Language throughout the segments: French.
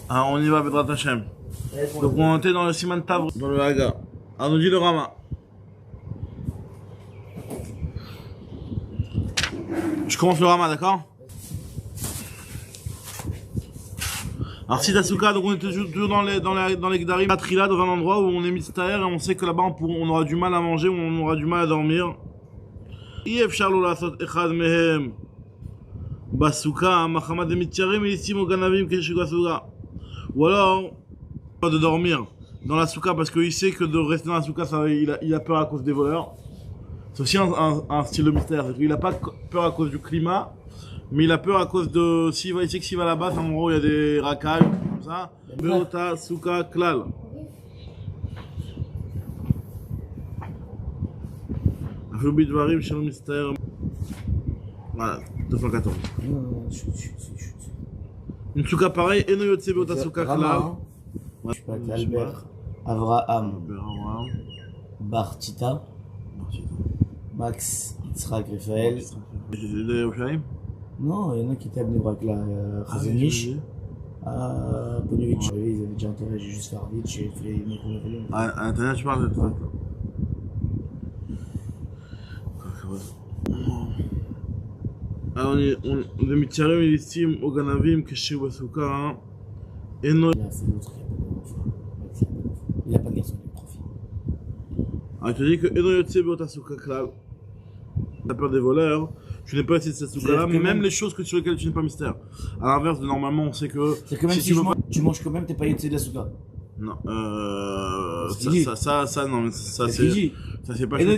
Ah, on y va, Bedrat Hashem. Donc on était dans le Siman Tav, dans le Haga. Alors nous dit le Rama. Je commence le Rama, d'accord? Alors si Tasuka, donc on était toujours dans les Gdarim, à Trila, dans un endroit où on est mitztaher et on sait que là-bas on aura du mal à manger, ou on aura du mal à dormir. Efshar lo lasot echad mehem basuka machamad demityarim isim o ganavim keshugasuga. Ou alors de dormir dans la souka parce qu'il sait que de rester dans la souka, il a peur à cause des voleurs. C'est aussi un style de mystère. Il n'a pas peur à cause du climat, mais il a peur à cause de. Il sait que s'il va là-bas, c'est un endroit où il y a des racailles, comme ça. Beota souka klal. Afubidvarim chez le mystère. Voilà, 214. Une souka pareille, Eno Yotse Beota souka klal. Je sais pas, Albert, Avraham, Bartita, Max, Yitzhak, Raphaël. Non, il y en a qui étaient à Bnebrak là, Khazanich, Bonovic. Oui, ils avaient déjà enterré, j'ai juste Farovic, j'ai fait les mecs qu'on avait. À l'intérieur, tu parles de toi. Alors, le Mityarim, il estime au Ganavim que chez Wasuka, et non. Là, c'est l'autre, il n'a pas de garçon, il a profil. Ah, il te dit que Eno Yotse Beota souka klal. T'as peur des voleurs, tu n'es pas essayé de cette souka là, même les choses sur lesquelles tu n'es pas mystère. À l'inverse de normalement, on sait que. C'est que même si tu manges quand même, t'es pas Yotse de la souka. Non, ça, non, mais ça c'est. Ça c'est pas chou. Non,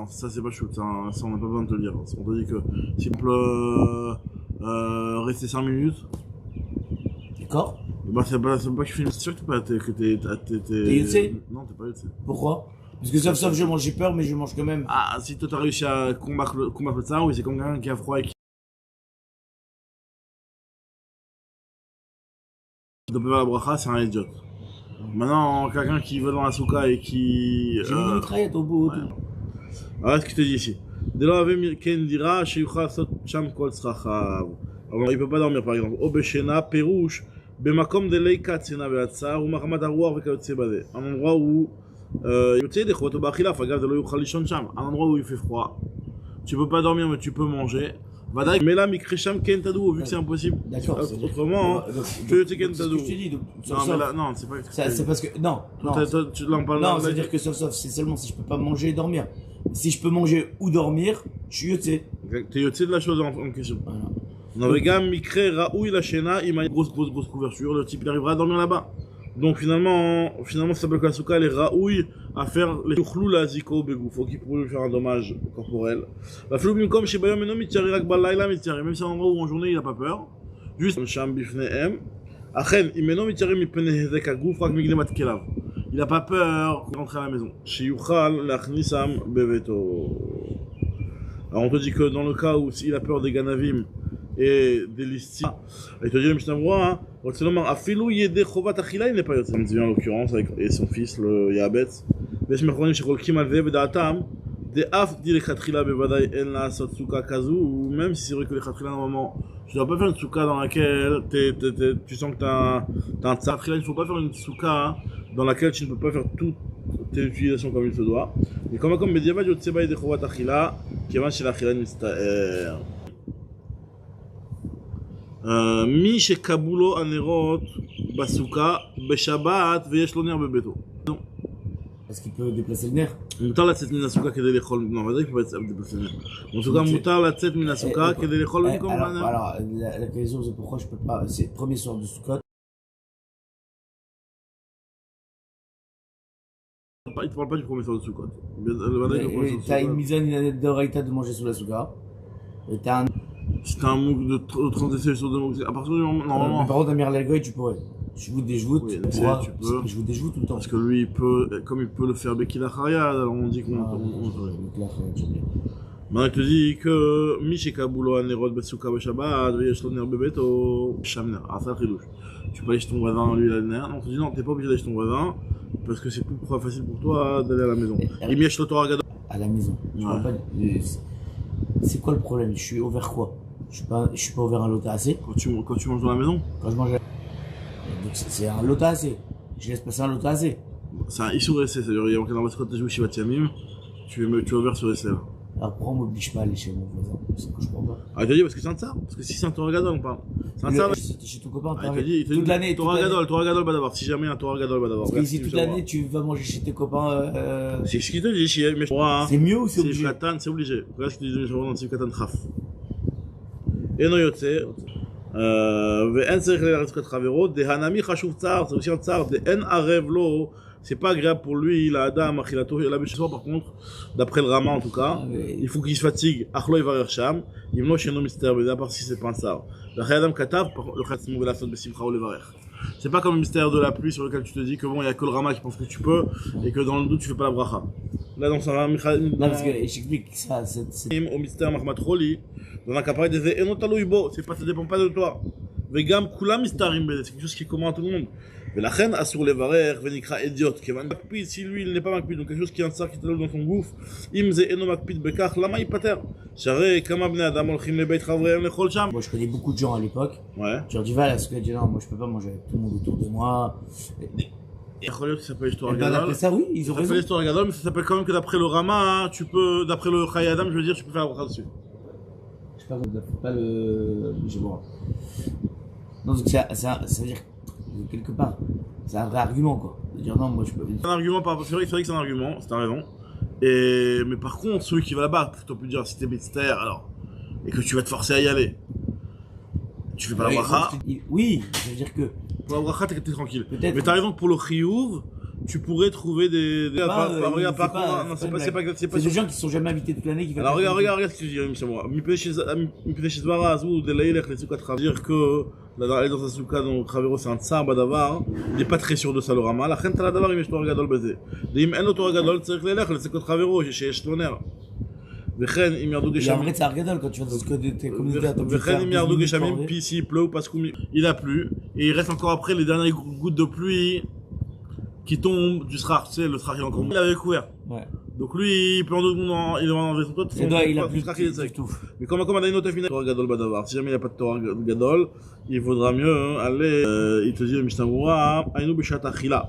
ça c'est pas chou, ça on n'a pas besoin de te le dire. On te dit que, s'il peut rester 5 minutes. D'accord. Bah c'est pas que je filme, c'est sûr que t'es Yotse? Non, t'es pas Yotse. Pourquoi? Parce que sauf je mange, j'ai peur, mais je mange quand même. Ah, si toi t'as réussi à combattre le tsar, oui, c'est comme quelqu'un qui a froid et qui. De faire la bracha, c'est un idiot. Maintenant, quelqu'un qui va dans la souka et qui. J'ai mis une mitraillette au bout. Ouais. Alors, ce que je te dis ici. Dès lors, avec Ken dira, Sheyucha Sot Cham Kol Srachav. Alors, il peut pas dormir, par exemple. Obeshena, Perouche, Bemakom de Leika Tsena Beatsar, ou Mahamad Arwar Vekayotse Bade. Un endroit où. Yotse de Chouato Bachila, Fagav de Loyuchal Lishon Cham. Un endroit où il fait froid. Tu peux pas dormir, mais tu peux manger. Vadaï, mais là, Mikresham Ken Tadou, vu que c'est impossible. D'accord. Autrement, tu veux Ken Tadou. C'est ce que je t'ai dit. Non, mais là, non, c'est pas. C'est parce que. Non. Tu l'en parles. Non, c'est-à-dire que sauf, c'est seulement si je peux pas manger et dormir. Si je peux manger ou dormir, je suis Yotse. T'es Yotse de la chose en question. Voilà. On avait gars, Mikre, Raoui, la Shena, il m'a une grosse couverture, le type il arrivera à dormir là-bas. Donc finalement, ça s'appelle que la souka, elle est Raoui à faire les Youkhlou la Ziko Begou. Faut qu'il pourrait lui faire un dommage corporel. La Floubim comme chez Bayom, mais Tiari Rakbal Laila, mais Tiari, même si c'est un endroit où en journée il a pas peur. Juste, Sham Bifneem. Achen, Imeno Tiari Mipene Hezek Agouf, Rak Migdemat Kelav. Il a pas peur de rentrer à la maison. Chez Yuchal, Lachnisam Beveto. Alors on te dit que dans le cas où s'il a peur des Ganavim et des listis, il te dit le Mishnah Brura, Afilou Yede Chovat Achila, il n'est pas Yotse. On dit en l'occurrence avec son fils, le Yabetz. Vesh Mechronim Shekolkim Alve Vedatam, de Af dit les Khatrila Bevadai En La Sot Souka Kazu, ou même si c'est vrai que les Khatrila normalement, tu dois pas faire une souka dans laquelle tu sens que t'as un tsar. Il ne faut pas faire une souka dans laquelle tu ne peux pas faire toutes tes utilisations comme il se doit. Et comme Mediavad Yotse Baï de Chovat Achila, כיוון שלאכילה נסתער. מי שכבו לו הנרות בסוכה בשבת ויש לו נר בביתו. Est-ce qu'il peut déplacer le nerf? מותר לצאת מן הסוכה כדי לאכול, non, ודאי qu'il peut déplacer le nerf. בסוכה מותר לצאת מן הסוכה כדי לאכול במקום הנר. Alors, la question c'est pourquoi je peux pas, c'est le premier soir de Sukkot. Il te parle pas du premier soir de Sukkot. T'as une mise en d'oreille de manger sous la souka. Et t'as un. Si t'as un mouk de 36 sur de mouk, à partir du moment. Normalement. Par contre, Amir Lagoy, tu pourrais. Je voûte des joutes. Oui, tu peux. Je voûte des joutes tout le temps. Parce que lui, il peut, comme il peut le faire Bekila Chariad, alors on dit qu'on. Maintenant, il te dit que Mishika Boulo Anerod Besuka Beshabbat, Veyesh lo ner bebeto, Shamner. Ah, ça, Khidouche. Tu peux aller chez ton voisin, lui, il a le nerf. Non, on te dit non, t'es pas obligé d'aller chez ton voisin, parce que c'est plus facile pour toi d'aller à la maison. Il miesh le Torah Gadol. À la maison. Je vois pas. C'est quoi le problème? Je suis envers quoi? Je suis pas ouvert un lota assez. Quand tu manges dans la maison? Quand je mange. Donc c'est un lota assez. Je laisse passer un lota assez. C'est un Issur essai, c'est-à-dire il y a marqué dans votre code de jouer Shivat Yamim, tu es ouvert sur essai là. Alors pourquoi on m'oblige pas à aller chez mon voisin? C'est que je prends pas. Ah, il t'a dit parce que c'est un tsar. Parce que si c'est un Torah Gadol, on parle. C'est un tsar. C'était chez ton copain, Ah, il t'a dit toute l'année. Torah Gadol, Badavar. Si jamais un Torah Gadol, Badavar. Parce que si toute l'année tu vas manger chez tes copains. C'est ce qu'il te dit, mais c'est mieux ou c'est obligé? C'est obligé. Regarde ce qu'il te dit dans le Sif Katan Khaf. Et non, Yotze. ואין צריך לרצות חברו, דהנמי חשוב צער, c'est aussi un tsar, דאין ערב לו, c'est pas agréable pour lui, la Adam, Achilato, la Béchessoir par contre, d'après le Rama en tout cas, il faut qu'il se fatigue, Achlo Ivarer Sham, Yimno Sheno Mystère, mais à part si c'est pas un tsar. Le Chayadam Katav, le Chatzmou Velasot Besimcha ou Levarer. C'est pas comme le mystère de la pluie sur lequel tu te dis que bon, il y a que le Rama qui pense que tu peux, et que dans le doute tu fais pas la bracha. Là dans son Rama, non parce que j'explique ça, c'est... au mystère Mahmat Roli, dans un caparet des Enotalouibo, c'est pas, ça dépend pas de toi. Vegam Kula Mistarim, c'est quelque chose qui est commun à tout le monde. ולכן אסור לברך ונקרא אדיוט, כיוון מקפיד, si lui il n'est pas מקפיד, donc quelque chose qui est un tsar qui תלוי dans son גוף, אם זה אינו מקפיד בכך, למה ייפטר? שהרי כמה בני אדם הולכים לבית חבריהם לאכול שם? Moi je connais beaucoup de gens à l'époque, ouais. Tu leur dis va à la souka, dis non, moi je peux pas manger avec tout le monde autour de moi. יכול להיות que ça s'appelle histoire Gadol. gadol. Ça oui, ils ont raison. Ça s'appelle histoire gadol, mais ça s'appelle quand même que d'après le Rama, tu peux, d'après le Chayei Adam, je veux dire, tu peux faire la bracha dessus. Je sais pas le... Je vois. Non, donc ça veut dire quelque part, c'est un vrai argument quoi. De dire non, moi je peux. C'est un argument, c'est vrai que c'est un argument, c'est un raison. Mais par contre, celui qui va là-bas, tu peux dire si t'es Mitzter alors, et que tu vas te forcer à y aller, tu fais pas la bracha. Oui, ça veut dire que. Pour la bracha, t'es tranquille. Peut-être. Mais t'as raison que pour le chiyuv, tu pourrais trouver des. Regarde, c'est pas des gens qui sont jamais invités toute l'année qui vont. Alors regarde ce que je dis, monsieur moi. Dire que aller dans sa souka dans Khavero c'est un tsar badavar, il n'est pas très sûr de ça le Rama. La reine t'as la davar il met Torah Gadol basé. Dim en Torah Gadol צריך ללכת לסוכות חברו שיש לו נר. וכן אם ירדו גשמים. En vrai c'est un gadol quand tu vas dans ce que tes communautés. וכן אם ירדו גשמים puis s'il pleut ou parce qu'il a plu et il reste encore après les dernières gouttes de pluie qui tombent du srar, tu sais le srar il est encore il avait couvert. Ouais. Donc lui, il peut en deux secondes, il est en vaisseau toi, il a plus de tout. Mais comme on a une autre finale, Torah Gadol Badavar, si jamais il n'y a pas de Torah Gadol, il vaudra mieux aller, il te dit le Mishnah Berurah, Aïnou Bishat Achila.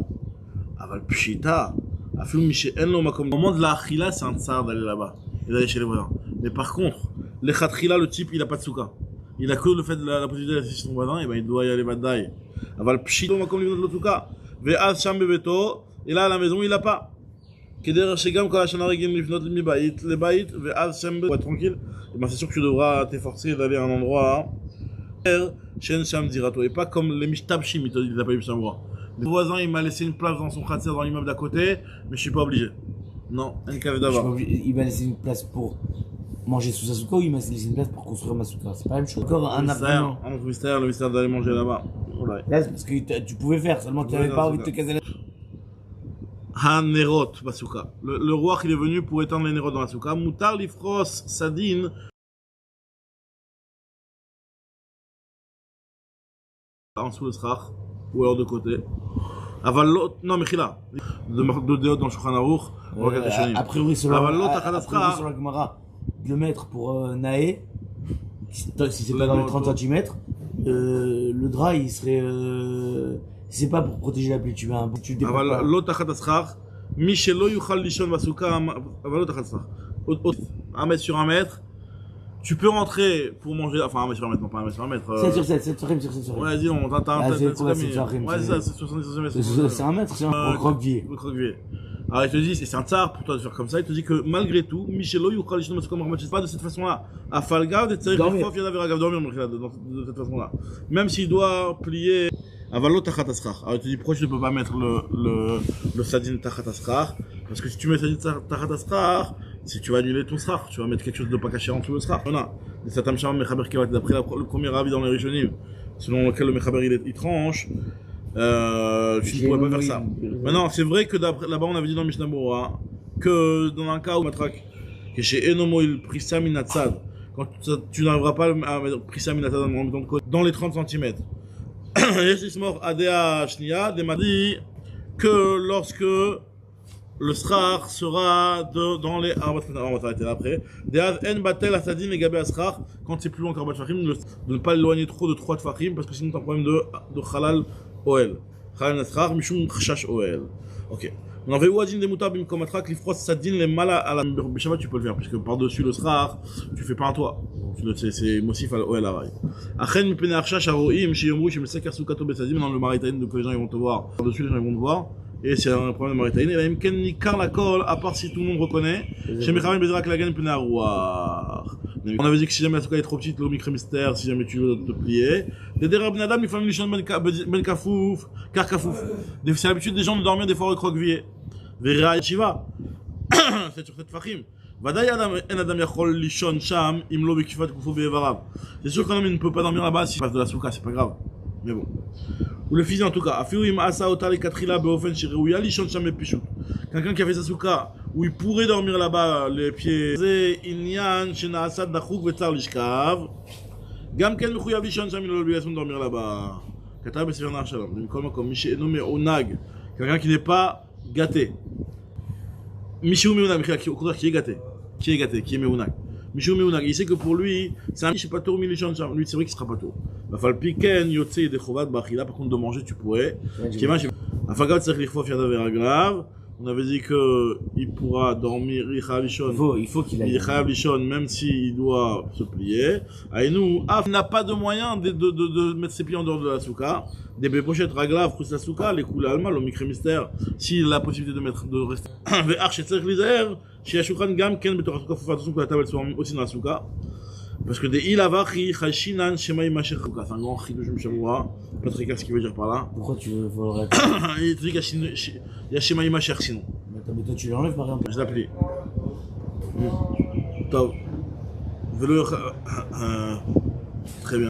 Aval Pshita, Afilou Mishe Enlo Makom. Au moment de la Achila, c'est un tsar d'aller là-bas, et d'aller chez les voisins. Mais par contre, les Khatchila, le type, il a pas de souka. Il a que le fait de la possibilité d'aller chez son voisin, et ben il doit y aller Vadaï. Aval Pshita Makom Livnot Lo Souka, Ve'az Sham Bebeto, et là à la maison, il a pas. כדרך שגם כל השנה רגילים לפנות מבית לבית ואז שם pour être tranquille, et ben c'est sûr que tu devras t'efforcer d'aller à un endroit שאין שם דירתו et pas comme les משתבשים, il t'a pas eu ça moi. Le voisin il m'a laissé une place dans son khatser dans l'immeuble d'à côté, mais je suis pas obligé. Non, il m'a laissé une place pour manger sous sa souka ou il m'a laissé une place pour construire ma souka. C'est pas la même chose. Encore un argument. Un autre mystère, le mystère d'aller manger là-bas. Là c'est parce que tu pouvais faire, seulement tu n'avais pas envie de te caser la... Hanerot basouka. Le roi il est venu pour étendre les nerot dans la souka. Moutar lifros sadine. En dessous le srach ou alors de côté. Avalot non mechila. De déot dans le Shulchan Aruch. A priori selon la Gemara, de le mettre pour naer, si c'est pas dans les 30 cm, le drap il serait c'est pas pour protéger la pluie, tu mets un bout, tu le découpes pas. לא תחת הסכך, מי שלא יוכל לישון בסוכה, אבל לא תחת הסכך. 1 mètre sur 1 mètre, tu peux rentrer pour manger, enfin 1 mètre sur 1 mètre, non pas 1 mètre sur 1 mètre. 7 sur 7, 7 sur 7 sur 7 sur 7. Ouais, dis donc, t'as un c'est quoi 7 sur 7? Ouais, c'est ça, c'est 70 mètres. C'est 1 mètre, c'est un croque-pied. Alors il te dit, c'est un tsar pour toi de faire comme ça, il te dit que malgré tout, Michelo Yuchal Lishon Basouka Marmat, pas de cette façon-là. À Falgav, de dormir de cette façon-là. Même s'il doit plier. Avalot tachat asrach. Alors il te dit pourquoi tu ne peux pas mettre le sadin tachat asrach? Parce que si tu mets le sadin tachat asrach, si tu vas annuler ton srach, tu vas mettre quelque chose de pas caché en dessous le srach. Voilà. Et ça t'amène un mechaber qui va être d'après le premier avis dans les Rishonim, selon lequel le mechaber il tranche. Tu ne pourrais pas faire ça. Maintenant, c'est vrai que là-bas on avait dit dans Mishnah Berurah que dans un cas où matrak, que chez Enomo il prissa minatzad, quand tu n'arriveras pas à mettre prissa minatzad dans les 30 cm. Yeshismor Adea Shnia m'a dit que lorsque le srar sera dans les... Ah, on va s'arrêter là après. Deaz en batel asadin et gabé asrar, quand c'est plus loin qu'Arbat Fahim, de ne pas l'éloigner trop de 3 Fahim, parce que sinon t'as un problème de halal oel. Halal asrar, mishum chash oel. Ok. On avait ouadin des moutards bimkomatrak, l'ifros sadin les mala à la Bishavat, tu peux le faire, puisque par-dessus le srar, tu fais pas un toit. C'est mossif à oel araï. Achen mipene archash aroim, shiyomru, shemesek asukato besadim, dans le maritime, donc les gens ils vont te voir. Par-dessus, les gens ils vont te voir. Et c'est un problème de maritime. Et là, Imken Nikar la colle, à part si tout le monde reconnaît. Chez Mechamel Bezrak Lagan Penarouar. On avait dit que si jamais la souka est trop petite, le micro mystère, si jamais tu veux te plier. Des Derab Nadam, il faut une lichon Ben Kafouf, Car Kafouf. C'est l'habitude des gens de dormir des fois recroquevillés. Vera Chiva. C'est sur cette Fahim. Vadaï Adam, En Adam Yachol Lichon Sham, Imlo Bekifat Koufo Bevarab. C'est sûr qu'un homme ne peut pas dormir là-bas s'il passe de la souka, c'est pas grave. Mais bon. Ou le fils en tout cas. Quelqu'un qui a fait sa souka, où il pourrait dormir là-bas, les pieds. Gam ken mechouyav lishon sham, il a l'obligation de dormir là-bas. Katab Sefer Nar Shalom. Comme Miché nommé Onag. Quelqu'un qui n'est pas gâté. Miché ou Meonag, au contraire, qui est gâté. Qui est gâté, qui est Meonag. Michou Meunag, il sait que pour lui, c'est un Michou Patour, Milishon Sham. Lui, c'est vrai qu'il sera Patour. Il va falloir piquer, Yotse et Dechovat, Bachila. Par contre, de manger, tu pourrais. Afagad, c'est qu'il faut faire de verre grave. On avait dit qu'il pourra dormir, il faut qu'il aille. Il même s'il doit se plier. Et nous, n'a pas de moyen de mettre ses pieds en dehors de la souka. Des bépochettes raglav, frus la souka, les coulées allemandes, le micro mystère. S'il a la possibilité de rester. Arche et Tzerklizer, chez Ashukran Gam, Ken, Betor Souka, faut faire attention que la table soit aussi dans la souka. Parce que des ilavachi, Chashinan, Shemaï Macher Souka. C'est un grand chidou, je me chamoua. Pas très clair ce qu'il veut dire par là. Pourquoi tu veux le répéter? Il te dit qu'il y a Shemaï Macher sinon. Mais toi, tu l'enlèves par exemple. Je l'appelais. Top. Très bien.